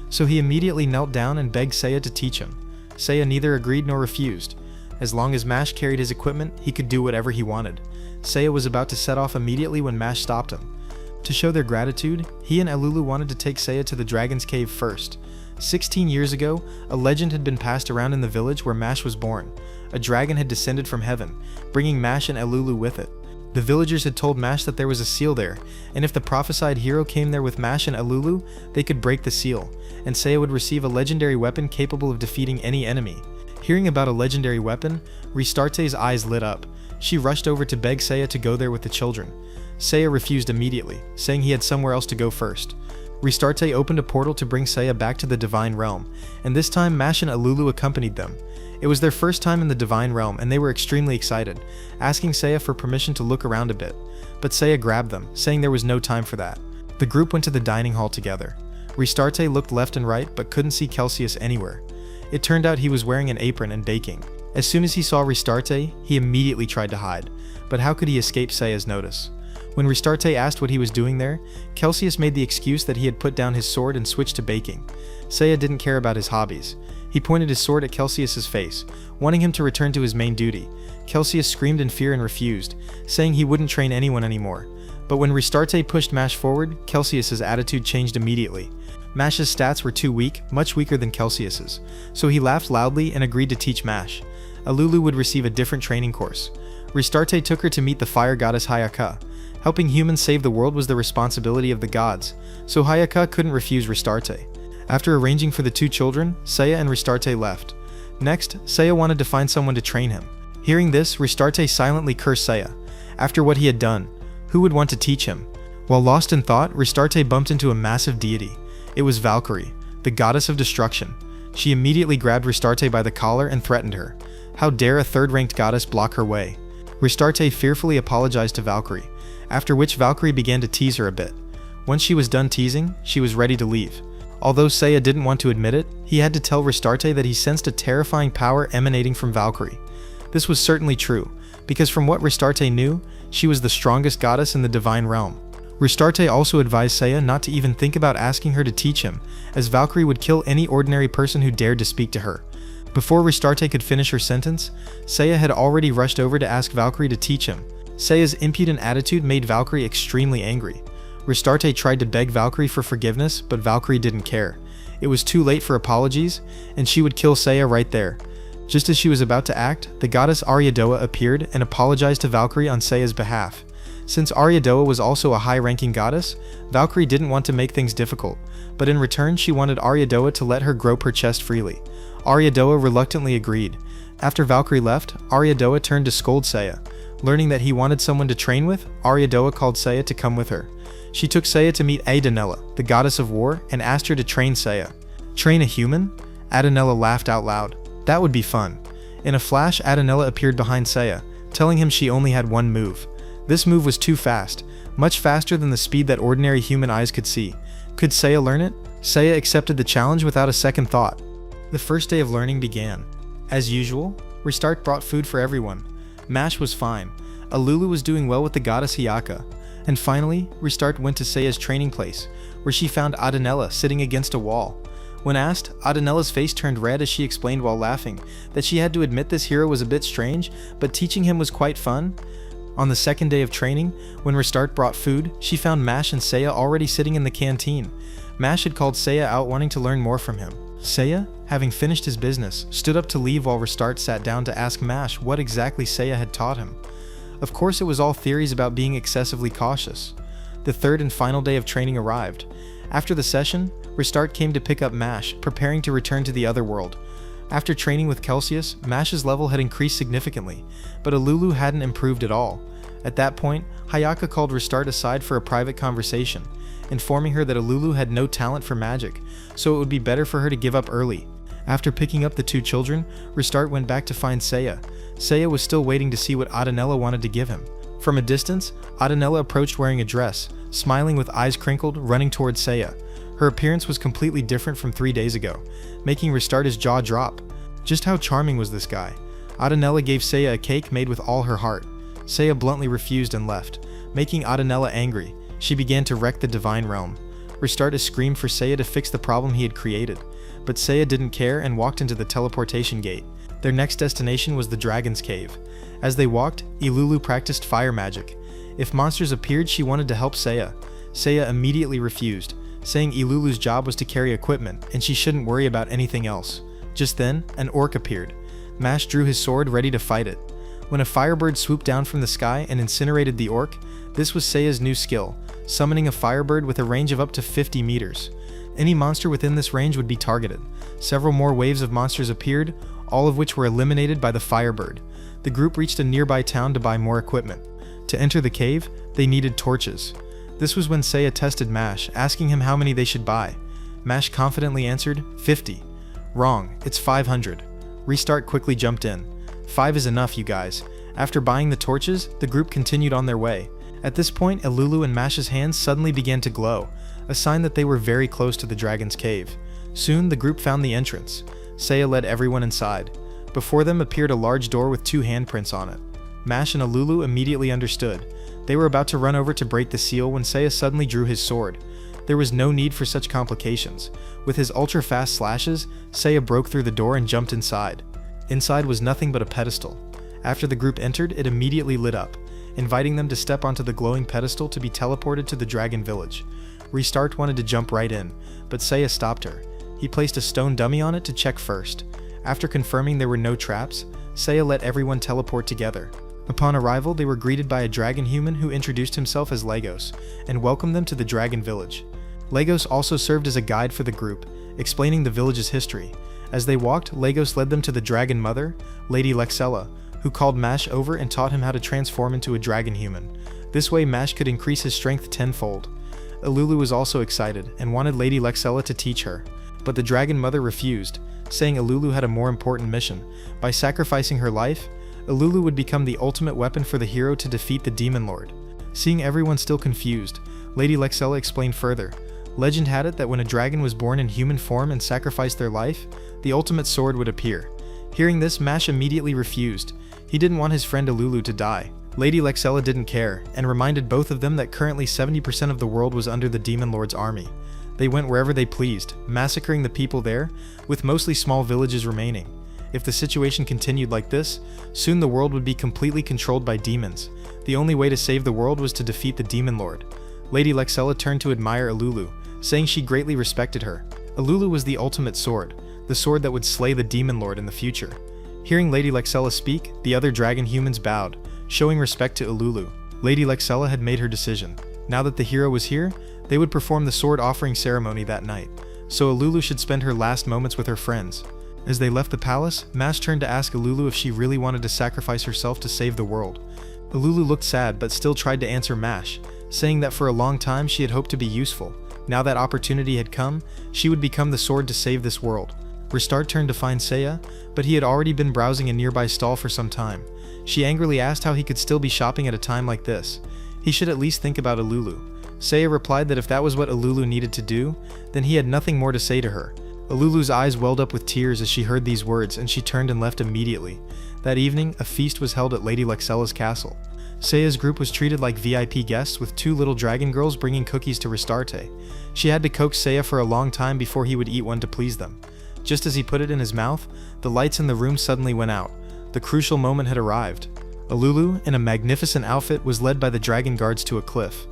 So he immediately knelt down and begged Seiya to teach him. Seiya neither agreed nor refused. As long as Mash carried his equipment, he could do whatever he wanted. Seiya was about to set off immediately when Mash stopped him. To show their gratitude, he and Elulu wanted to take Seiya to the Dragon's Cave first. 16 years ago, a legend had been passed around in the village where Mash was born. A dragon had descended from heaven, bringing Mash and Elulu with it. The villagers had told Mash that there was a seal there, and if the prophesied hero came there with Mash and Alulu, they could break the seal, and Seiya would receive a legendary weapon capable of defeating any enemy. Hearing about a legendary weapon, Restarte's eyes lit up. She rushed over to beg Seiya to go there with the children. Seiya refused immediately, saying he had somewhere else to go first. Restarte opened a portal to bring Seiya back to the Divine Realm, and this time Mash and Alulu accompanied them. It was their first time in the Divine Realm, and they were extremely excited, asking Seiya for permission to look around a bit. But Seiya grabbed them, saying there was no time for that. The group went to the dining hall together. Restarte looked left and right, but couldn't see Celsius anywhere. It turned out he was wearing an apron and baking. As soon as he saw Restarte, he immediately tried to hide, but how could he escape Seiya's notice? When Restarte asked what he was doing there, Celsius made the excuse that he had put down his sword and switched to baking. Seiya didn't care about his hobbies. He pointed his sword at Celsius's face, wanting him to return to his main duty. Celsius screamed in fear and refused, saying he wouldn't train anyone anymore. But when Restarte pushed Mash forward, Celsius's attitude changed immediately. Mash's stats were too weak, much weaker than Celsius's, so he laughed loudly and agreed to teach Mash. Alulu would receive a different training course. Restarte took her to meet the fire goddess Hayaka. Helping humans save the world was the responsibility of the gods, so Hayaka couldn't refuse Restarte. After arranging for the two children, Seiya and Restarte left. Next, Seiya wanted to find someone to train him. Hearing this, Restarte silently cursed Seiya. After what he had done, who would want to teach him? While lost in thought, Restarte bumped into a massive deity. It was Valkyrie, the goddess of destruction. She immediately grabbed Restarte by the collar and threatened her. How dare a third-ranked goddess block her way? Restarte fearfully apologized to Valkyrie, after which Valkyrie began to tease her a bit. Once she was done teasing, she was ready to leave. Although Seiya didn't want to admit it, he had to tell Restarte that he sensed a terrifying power emanating from Valkyrie. This was certainly true, because from what Restarte knew, she was the strongest goddess in the Divine Realm. Restarte also advised Seiya not to even think about asking her to teach him, as Valkyrie would kill any ordinary person who dared to speak to her. Before Restarte could finish her sentence, Seiya had already rushed over to ask Valkyrie to teach him. Seiya's impudent attitude made Valkyrie extremely angry. Restarte tried to beg Valkyrie for forgiveness, but Valkyrie didn't care. It was too late for apologies, and she would kill Seiya right there. Just as she was about to act, the goddess Aryadoa appeared and apologized to Valkyrie on Seiya's behalf. Since Aryadoa was also a high-ranking goddess, Valkyrie didn't want to make things difficult, but in return she wanted Aryadoa to let her grope her chest freely. Aryadoa reluctantly agreed. After Valkyrie left, Aryadoa turned to scold Seiya. Learning that he wanted someone to train with, Aryadoa called Seiya to come with her. She took Seiya to meet Adanella, the goddess of war, and asked her to train Seiya. Train a human? Adanella laughed out loud. That would be fun. In a flash, Adanella appeared behind Seiya, telling him she only had one move. This move was too fast, much faster than the speed that ordinary human eyes could see. Could Seiya learn it? Seiya accepted the challenge without a second thought. The first day of learning began. As usual, Restart brought food for everyone. Mash was fine. Alulu was doing well with the goddess Hayaka. And finally, Restart went to Seiya's training place, where she found Adanella sitting against a wall. When asked, Adanella's face turned red as she explained while laughing that she had to admit this hero was a bit strange, but teaching him was quite fun. On the second day of training, when Restart brought food, she found Mash and Seiya already sitting in the canteen. Mash had called Seiya out wanting to learn more from him. Seiya, having finished his business, stood up to leave while Restart sat down to ask Mash what exactly Seiya had taught him. Of course, it was all theories about being excessively cautious. The third and final day of training arrived. After the session, Restart came to pick up Mash, preparing to return to the other world. After training with Celsius, Mash's level had increased significantly, but Alulu hadn't improved at all. At that point, Hayaka called Restart aside for a private conversation, informing her that Alulu had no talent for magic, so it would be better for her to give up early. After picking up the two children, Restart went back to find Seiya. Seiya was still waiting to see what Adanella wanted to give him. From a distance, Adanella approached wearing a dress, smiling with eyes crinkled, running towards Seiya. Her appearance was completely different from 3 days ago, making Restart his jaw drop. Just how charming was this guy? Adanella gave Seiya a cake made with all her heart. Seiya bluntly refused and left, making Adanella angry. She began to wreck the Divine Realm. Restart screamed for Seiya to fix the problem he had created, but Seiya didn't care and walked into the teleportation gate. Their next destination was the Dragon's Cave. As they walked, Ilulu practiced fire magic. If monsters appeared, she wanted to help Seiya. Seiya immediately refused, saying Ilulu's job was to carry equipment and she shouldn't worry about anything else. Just then, an orc appeared. Mash drew his sword ready to fight it. When a firebird swooped down from the sky and incinerated the orc, this was Seiya's new skill, summoning a firebird with a range of up to 50 meters. Any monster within this range would be targeted. Several more waves of monsters appeared, all of which were eliminated by the firebird. The group reached a nearby town to buy more equipment. To enter the cave, they needed torches. This was when Seiya tested Mash, asking him how many they should buy. Mash confidently answered, 50. Wrong, it's 500. Restart quickly jumped in. 5 is enough, you guys. After buying the torches, the group continued on their way. At this point, Elulu and Mash's hands suddenly began to glow, a sign that they were very close to the dragon's cave. Soon, the group found the entrance. Seiya led everyone inside. Before them appeared a large door with 2 handprints on it. Mash and Elulu immediately understood. They were about to run over to break the seal when Seiya suddenly drew his sword. There was no need for such complications. With his ultra-fast slashes, Seiya broke through the door and jumped inside. Inside was nothing but a pedestal. After the group entered, it immediately lit up, inviting them to step onto the glowing pedestal to be teleported to the dragon village. Restart wanted to jump right in, but Seiya stopped her. He placed a stone dummy on it to check first. After confirming there were no traps, Seiya let everyone teleport together. Upon arrival, they were greeted by a dragon human who introduced himself as Lagos, and welcomed them to the dragon village. Lagos also served as a guide for the group, explaining the village's history. As they walked, Lagos led them to the dragon mother, Lady Lexella, who called Mash over and taught him how to transform into a dragon human. This way Mash could increase his strength tenfold. Elulu was also excited, and wanted Lady Lexella to teach her. But the dragon mother refused, saying Elulu had a more important mission. By sacrificing her life, Elulu would become the ultimate weapon for the hero to defeat the demon lord. Seeing everyone still confused, Lady Lexella explained further. Legend had it that when a dragon was born in human form and sacrificed their life, the ultimate sword would appear. Hearing this, Mash immediately refused. He didn't want his friend Elulu to die. Lady Lexella didn't care, and reminded both of them that currently 70% of the world was under the demon lord's army. They went wherever they pleased, massacring the people there, with mostly small villages remaining. If the situation continued like this, soon the world would be completely controlled by demons. The only way to save the world was to defeat the demon lord. Lady Lexella turned to admire Elulu, saying she greatly respected her. Elulu was the ultimate sword, the sword that would slay the demon lord in the future. Hearing Lady Lexella speak, the other dragon humans bowed, showing respect to Elulu. Lady Lexella had made her decision. Now that the hero was here, they would perform the sword offering ceremony that night, so Elulu should spend her last moments with her friends. As they left the palace, Mash turned to ask Elulu if she really wanted to sacrifice herself to save the world. Elulu looked sad but still tried to answer Mash, saying that for a long time she had hoped to be useful. Now that opportunity had come, she would become the sword to save this world. Restart turned to find Seiya, but he had already been browsing a nearby stall for some time. She angrily asked how he could still be shopping at a time like this. He should at least think about Elulu. Seiya replied that if that was what Elulu needed to do, then he had nothing more to say to her. Elulu's eyes welled up with tears as she heard these words, and she turned and left immediately. That evening, a feast was held at Lady Lexella's castle. Seiya's group was treated like VIP guests, with 2 little dragon girls bringing cookies to Restarte. She had to coax Seiya for a long time before he would eat one to please them. Just as he put it in his mouth, the lights in the room suddenly went out. The crucial moment had arrived. Elulu, in a magnificent outfit, was led by the dragon guards to a cliff.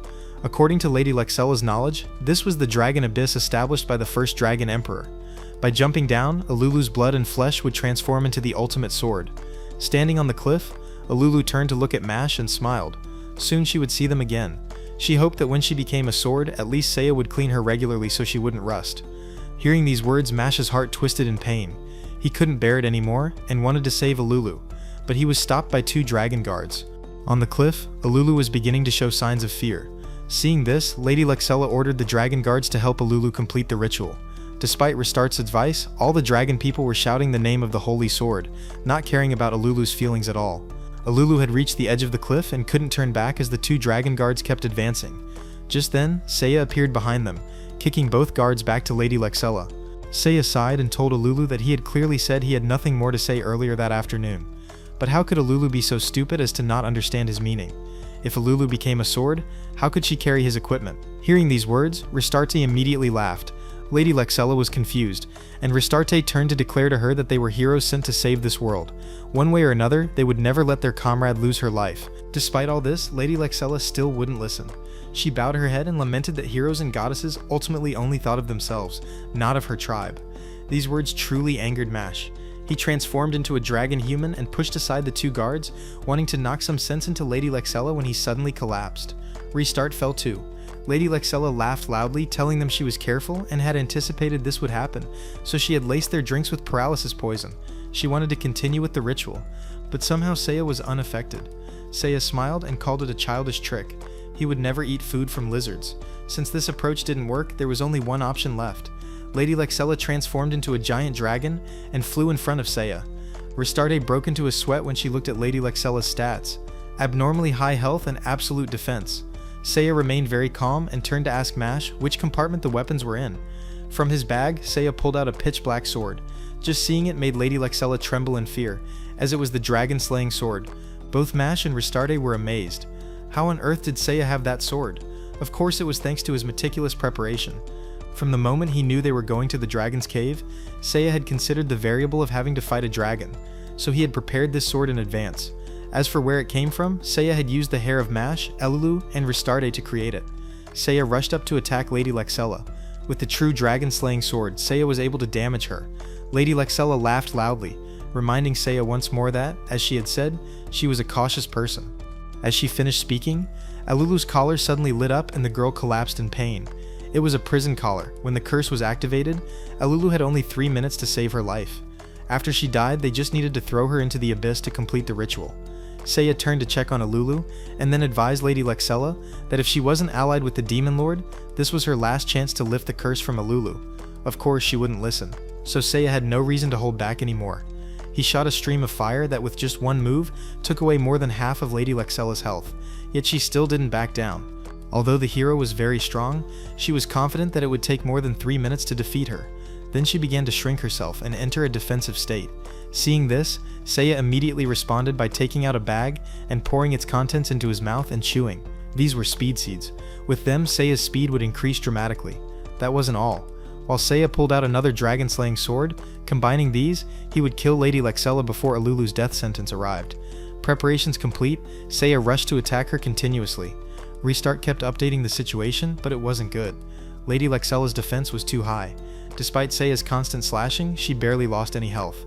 According to Lady Lexella's knowledge, this was the dragon abyss established by the first dragon emperor. By jumping down, Elulu's blood and flesh would transform into the ultimate sword. Standing on the cliff, Elulu turned to look at Mash and smiled. Soon she would see them again. She hoped that when she became a sword, at least Seiya would clean her regularly so she wouldn't rust. Hearing these words, Mash's heart twisted in pain. He couldn't bear it anymore and wanted to save Elulu, but he was stopped by 2 dragon guards. On the cliff, Elulu was beginning to show signs of fear. Seeing this, Lady Lexella ordered the dragon guards to help Elulu complete the ritual. Despite Restart's advice, all the dragon people were shouting the name of the holy sword, not caring about Elulu's feelings at all. Elulu had reached the edge of the cliff and couldn't turn back as the 2 dragon guards kept advancing. Just then, Seiya appeared behind them, kicking both guards back to Lady Lexella. Seiya sighed and told Elulu that he had clearly said he had nothing more to say earlier that afternoon. But how could Elulu be so stupid as to not understand his meaning? If Elulu became a sword, how could she carry his equipment? Hearing these words, Restarte immediately laughed. Lady Lexella was confused, and Restarte turned to declare to her that they were heroes sent to save this world. One way or another, they would never let their comrade lose her life. Despite all this, Lady Lexella still wouldn't listen. She bowed her head and lamented that heroes and goddesses ultimately only thought of themselves, not of her tribe. These words truly angered Mash. He transformed into a dragon human and pushed aside the two guards, wanting to knock some sense into Lady Lexella when he suddenly collapsed. Restart fell too. Lady Lexella laughed loudly, telling them she was careful and had anticipated this would happen, so she had laced their drinks with paralysis poison. She wanted to continue with the ritual, but somehow Seiya was unaffected. Seiya smiled and called it a childish trick. He would never eat food from lizards. Since this approach didn't work, there was only one option left. Lady Lexella transformed into a giant dragon and flew in front of Seiya. Restarte broke into a sweat when she looked at Lady Lexella's stats: abnormally high health and absolute defense. Seiya remained very calm and turned to ask Mash which compartment the weapons were in. From his bag, Seiya pulled out a pitch-black sword. Just seeing it made Lady Lexella tremble in fear, as it was the dragon-slaying sword. Both Mash and Restarte were amazed. How on earth did Seiya have that sword? Of course it was thanks to his meticulous preparation. From the moment he knew they were going to the dragon's cave, Seiya had considered the variable of having to fight a dragon, so he had prepared this sword in advance. As for where it came from, Seiya had used the hair of Mash, Elulu, and Restarte to create it. Seiya rushed up to attack Lady Lexella. With the true dragon-slaying sword, Seiya was able to damage her. Lady Lexella laughed loudly, reminding Seiya once more that, as she had said, she was a cautious person. As she finished speaking, Elulu's collar suddenly lit up and the girl collapsed in pain. It was a prison collar. When the curse was activated, Elulu had only 3 minutes to save her life. After she died, they just needed to throw her into the abyss to complete the ritual. Seiya turned to check on Elulu, and then advised Lady Lexella that if she wasn't allied with the Demon Lord, this was her last chance to lift the curse from Elulu. Of course, she wouldn't listen, so Seiya had no reason to hold back anymore. He shot a stream of fire that with just one move, took away more than half of Lady Lexella's health, yet she still didn't back down. Although the hero was very strong, she was confident that it would take more than 3 minutes to defeat her. Then she began to shrink herself and enter a defensive state. Seeing this, Seiya immediately responded by taking out a bag and pouring its contents into his mouth and chewing. These were speed seeds. With them, Seiya's speed would increase dramatically. That wasn't all. While Seiya pulled out another dragon-slaying sword, combining these, he would kill Lady Lexella before Elulu's death sentence arrived. Preparations complete, Seiya rushed to attack her continuously. Restart kept updating the situation, but it wasn't good. Lady Lexella's defense was too high. Despite Seiya's constant slashing, she barely lost any health.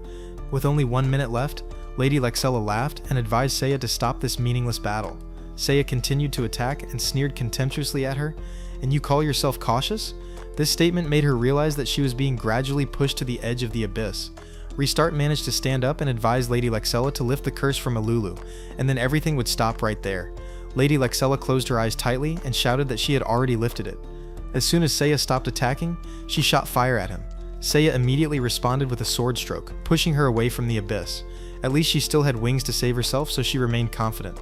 With only 1 minute left, Lady Lexella laughed and advised Seiya to stop this meaningless battle. Seiya continued to attack and sneered contemptuously at her. "And you call yourself cautious?" This statement made her realize that she was being gradually pushed to the edge of the abyss. Restart managed to stand up and advise Lady Lexella to lift the curse from Elulu, and then everything would stop right there. Lady Lexella closed her eyes tightly and shouted that she had already lifted it. As soon as Seiya stopped attacking, she shot fire at him. Seiya immediately responded with a sword stroke, pushing her away from the abyss. At least she still had wings to save herself, so she remained confident.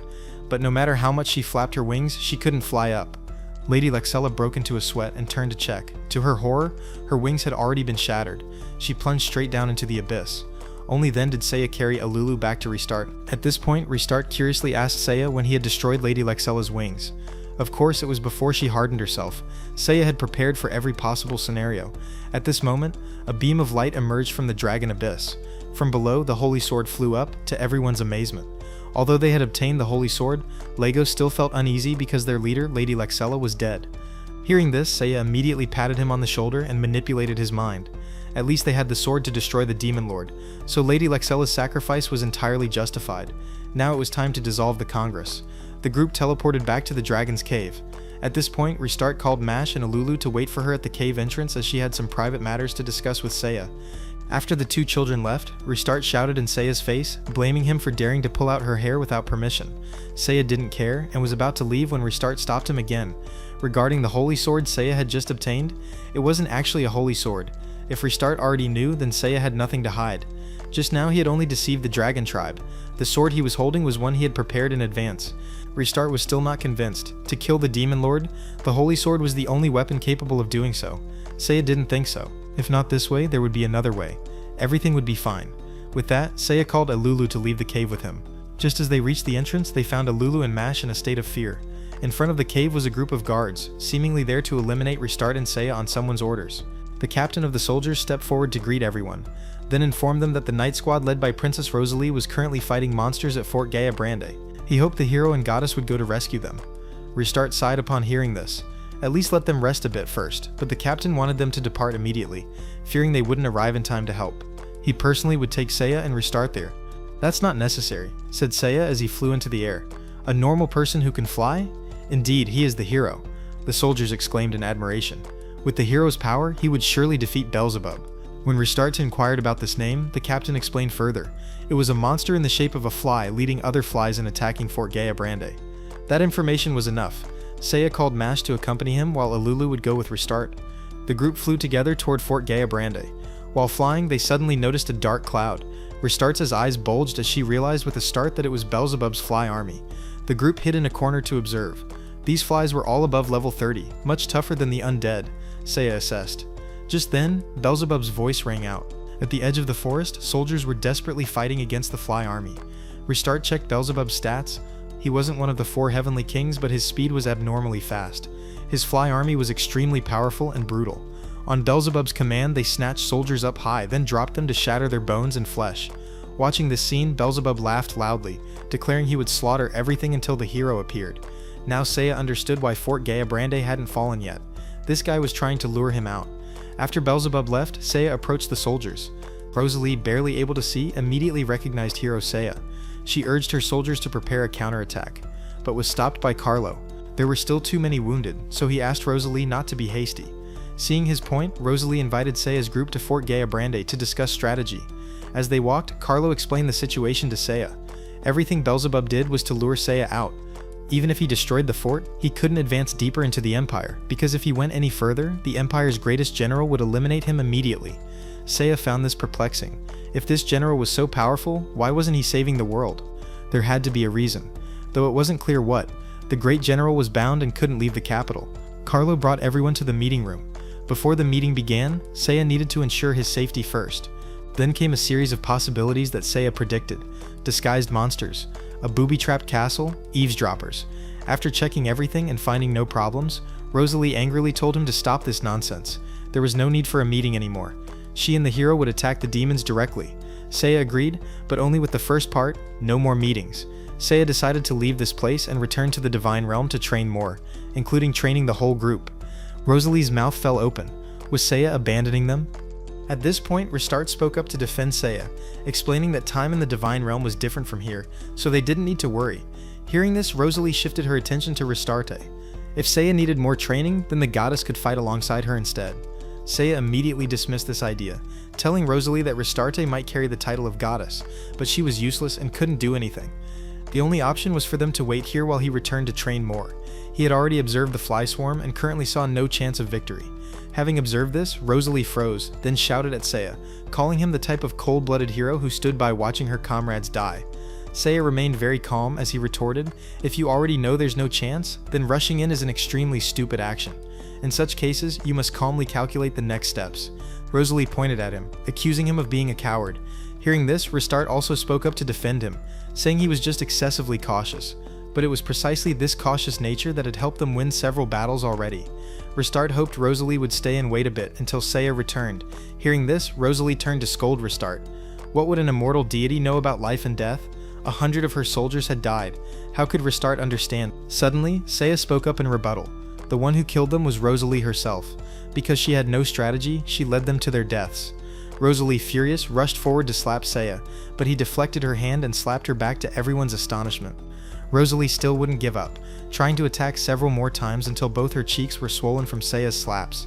But no matter how much she flapped her wings, she couldn't fly up. Lady Lexella broke into a sweat and turned to check. To her horror, her wings had already been shattered. She plunged straight down into the abyss. Only then did Seiya carry Elulu back to Restart. At this point, Restart curiously asked Seiya when he had destroyed Lady Lexella's wings. Of course, it was before she hardened herself. Seiya had prepared for every possible scenario. At this moment, a beam of light emerged from the dragon abyss. From below, the holy sword flew up, to everyone's amazement. Although they had obtained the holy sword, Lego still felt uneasy because their leader, Lady Lexella, was dead. Hearing this, Seiya immediately patted him on the shoulder and manipulated his mind. At least they had the sword to destroy the Demon Lord, so Lady Lexella's sacrifice was entirely justified. Now it was time to dissolve the Congress. The group teleported back to the dragon's cave. At this point, Restart called Mash and Elulu to wait for her at the cave entrance as she had some private matters to discuss with Seiya. After the two children left, Restart shouted in Seiya's face, blaming him for daring to pull out her hair without permission. Seiya didn't care and was about to leave when Restart stopped him again. Regarding the holy sword Seiya had just obtained, it wasn't actually a holy sword. If Restart already knew, then Seiya had nothing to hide. Just now he had only deceived the dragon tribe. The sword he was holding was one he had prepared in advance. Restart was still not convinced. To kill the Demon Lord, the holy sword was the only weapon capable of doing so. Seiya didn't think so. If not this way, there would be another way. Everything would be fine. With that, Seiya called Elulu to leave the cave with him. Just as they reached the entrance, they found Elulu and Mash in a state of fear. In front of the cave was a group of guards, seemingly there to eliminate Restart and Seiya on someone's orders. The captain of the soldiers stepped forward to greet everyone, then informed them that the night squad led by Princess Rosalie was currently fighting monsters at Fort Gaia Brande. He hoped the hero and goddess would go to rescue them. Restart sighed upon hearing this. At least let them rest a bit first, but the captain wanted them to depart immediately, fearing they wouldn't arrive in time to help. he personally would take Seiya and restart there. "That's not necessary," said Seiya as he flew into the air. "A normal person who can fly? Indeed, he is the hero," the soldiers exclaimed in admiration. With the hero's power, he would surely defeat Beelzebub. When Restart inquired about this name, the captain explained further. It was a monster in the shape of a fly leading other flies in attacking Fort Gaya Brande. That information was enough. Seiya called Mash to accompany him while Alulu would go with Restart. The group flew together toward Fort Gaya Brande. While flying, they suddenly noticed a dark cloud. Restart's eyes bulged as she realized with a start that it was Beelzebub's fly army. The group hid in a corner to observe. These flies were all above level 30, much tougher than the undead, Seiya assessed. Just then, Beelzebub's voice rang out. At the edge of the forest, soldiers were desperately fighting against the fly army. Restart checked Beelzebub's stats. He wasn't one of the 4 heavenly kings, but his speed was abnormally fast. His fly army was extremely powerful and brutal. On Beelzebub's command, they snatched soldiers up high, then dropped them to shatter their bones and flesh. Watching this scene, Beelzebub laughed loudly, declaring he would slaughter everything until the hero appeared. Now Seiya understood why Fort Gaya Brande hadn't fallen yet. This guy was trying to lure him out. After Beelzebub left, Seiya approached the soldiers. Rosalie, barely able to see, immediately recognized Hero Seiya. She urged her soldiers to prepare a counterattack, but was stopped by Carlo. There were still too many wounded, so he asked Rosalie not to be hasty. Seeing his point, Rosalie invited Seiya's group to Fort Gaya Brande to discuss strategy. As they walked, Carlo explained the situation to Seiya. Everything Beelzebub did was to lure Seiya out. Even if he destroyed the fort, he couldn't advance deeper into the Empire, because if he went any further, the Empire's greatest general would eliminate him immediately. Seiya found this perplexing. If this general was so powerful, why wasn't he saving the world? There had to be a reason. Though it wasn't clear what, the great general was bound and couldn't leave the capital. Carlo brought everyone to the meeting room. Before the meeting began, Seiya needed to ensure his safety first. Then came a series of possibilities that Seiya predicted. Disguised monsters, a booby-trapped castle, eavesdroppers. After checking everything and finding no problems, Rosalie angrily told him to stop this nonsense. There was no need for a meeting anymore. She and the hero would attack the demons directly. Seiya agreed, but only with the first part, no more meetings. Seiya decided to leave this place and return to the Divine Realm to train more, including training the whole group. Rosalie's mouth fell open. Was Seiya abandoning them? At this point, Restart spoke up to defend Seiya, explaining that time in the Divine Realm was different from here, so they didn't need to worry. Hearing this, Rosalie shifted her attention to Restarte. If Seiya needed more training, then the goddess could fight alongside her instead. Seiya immediately dismissed this idea, telling Rosalie that Restarte might carry the title of goddess, but she was useless and couldn't do anything. The only option was for them to wait here while he returned to train more. He had already observed the fly swarm and currently saw no chance of victory. Having observed this, Rosalie froze, then shouted at Seiya, calling him the type of cold-blooded hero who stood by watching her comrades die. Seiya remained very calm as he retorted, "If you already know there's no chance, then rushing in is an extremely stupid action. In such cases, you must calmly calculate the next steps." Rosalie pointed at him, accusing him of being a coward. Hearing this, Restart also spoke up to defend him, saying he was just excessively cautious. But it was precisely this cautious nature that had helped them win several battles already. Restart hoped Rosalie would stay and wait a bit until Seiya returned. Hearing this, Rosalie turned to scold Restart. What would an immortal deity know about life and death? 100 of her soldiers had died. How could Restart understand? Suddenly, Seiya spoke up in rebuttal. The one who killed them was Rosalie herself. Because she had no strategy, she led them to their deaths. Rosalie, furious, rushed forward to slap Seiya, but he deflected her hand and slapped her back to everyone's astonishment. Rosalie still wouldn't give up, trying to attack several more times until both her cheeks were swollen from Seiya's slaps.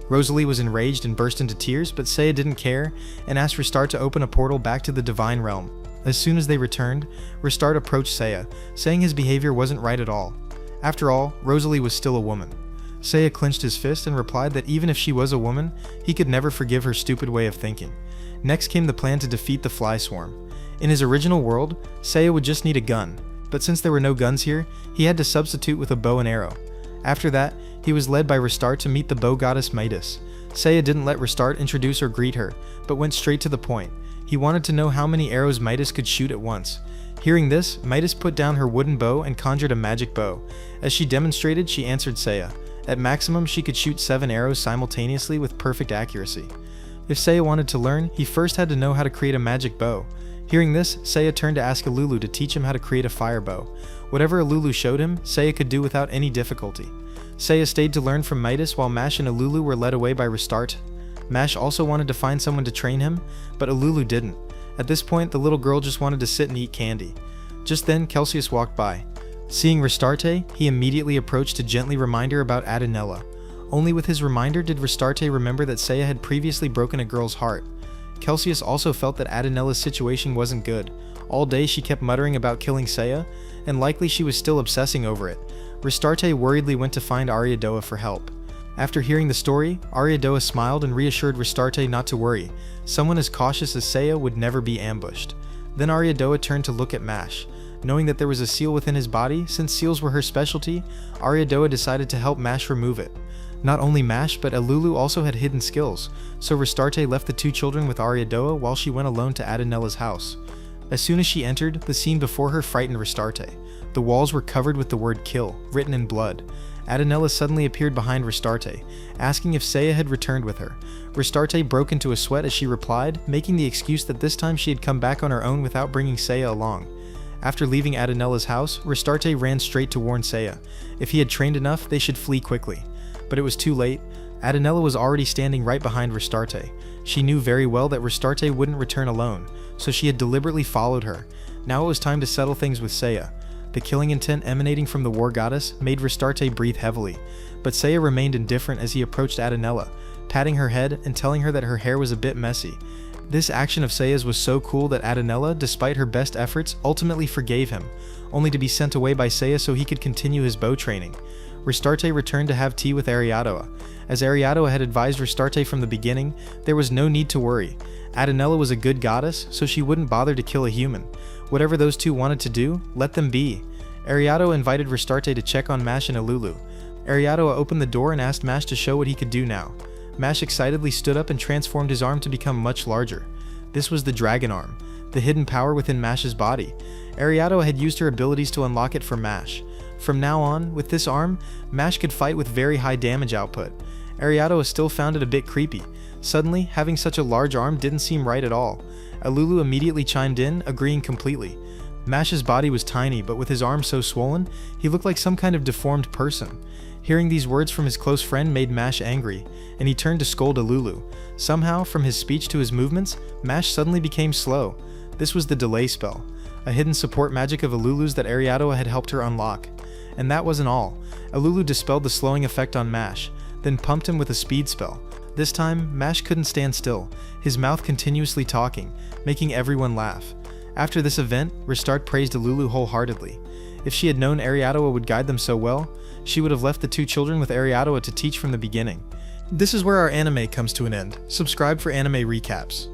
Rosalie was enraged and burst into tears, but Seiya didn't care and asked Restart to open a portal back to the Divine Realm. As soon as they returned, Restart approached Seiya, saying his behavior wasn't right at all. After all, Rosalie was still a woman. Seiya clenched his fist and replied that even if she was a woman, he could never forgive her stupid way of thinking. Next came the plan to defeat the fly swarm. In his original world, Seiya would just need a gun, but since there were no guns here, he had to substitute with a bow and arrow. After that, he was led by Restart to meet the bow goddess Midas. Seiya didn't let Restart introduce or greet her, but went straight to the point. He wanted to know how many arrows Midas could shoot at once. Hearing this, Midas put down her wooden bow and conjured a magic bow. As she demonstrated, she answered Seiya. At maximum, she could shoot 7 arrows simultaneously with perfect accuracy. If Seiya wanted to learn, he first had to know how to create a magic bow. Hearing this, Seiya turned to ask Alulu to teach him how to create a fire bow. Whatever Alulu showed him, Seiya could do without any difficulty. Seiya stayed to learn from Midas while Mash and Alulu were led away by Restart. Mash also wanted to find someone to train him, but Alulu didn't. At this point, the little girl just wanted to sit and eat candy. Just then, Celsius walked by. Seeing Restarte, he immediately approached to gently remind her about Adenella. Only with his reminder did Restarte remember that Seiya had previously broken a girl's heart. Celsius also felt that Adenella's situation wasn't good. All day she kept muttering about killing Seiya, and likely she was still obsessing over it. Restarte worriedly went to find Ariadoa for help. After hearing the story, Ariadoa smiled and reassured Restarte not to worry. Someone as cautious as Seiya would never be ambushed. Then Ariadoa turned to look at Mash. Knowing that there was a seal within his body, since seals were her specialty, Ariadoa decided to help Mash remove it. Not only Mash, but Alulu also had hidden skills, so Restarte left the two children with Ariadoa while she went alone to Adenella's house. As soon as she entered, the scene before her frightened Restarte. The walls were covered with the word kill, written in blood. Adenella suddenly appeared behind Restarte, asking if Seiya had returned with her. Restarte broke into a sweat as she replied, making the excuse that this time she had come back on her own without bringing Seiya along. After leaving Adenella's house, Restarte ran straight to warn Seiya. If he had trained enough, they should flee quickly. But it was too late. Adenella was already standing right behind Restarte. She knew very well that Restarte wouldn't return alone, so she had deliberately followed her. Now it was time to settle things with Seiya. The killing intent emanating from the war goddess made Restarte breathe heavily, but Seiya remained indifferent as he approached Adenella, patting her head and telling her that her hair was a bit messy. This action of Seiya's was so cool that Adenella, despite her best efforts, ultimately forgave him, only to be sent away by Seiya so he could continue his bow training. Restarte returned to have tea with Ariadoa. As Ariadoa had advised Restarte from the beginning, there was no need to worry. Adenella was a good goddess, so she wouldn't bother to kill a human. Whatever those two wanted to do, let them be. Ariadoa invited Restarte to check on Mash and Alulu. Ariadoa opened the door and asked Mash to show what he could do now. Mash excitedly stood up and transformed his arm to become much larger. This was the dragon arm, the hidden power within Mash's body. Ariadoa had used her abilities to unlock it for Mash. From now on, with this arm, Mash could fight with very high damage output. Ariadoa still found it a bit creepy. Suddenly, having such a large arm didn't seem right at all. Alulu immediately chimed in, agreeing completely. Mash's body was tiny, but with his arm so swollen, he looked like some kind of deformed person. Hearing these words from his close friend made Mash angry, and he turned to scold Alulu. Somehow, from his speech to his movements, Mash suddenly became slow. This was the delay spell, a hidden support magic of Alulu's that Ariadoa had helped her unlock. And that wasn't all. Alulu dispelled the slowing effect on Mash, then pumped him with a speed spell. This time, Mash couldn't stand still, his mouth continuously talking, making everyone laugh. After this event, Restarte praised Alulu wholeheartedly. If she had known Ariadoa would guide them so well, she would have left the two children with Ariadoa to teach from the beginning. This is where our anime comes to an end. Subscribe for anime recaps.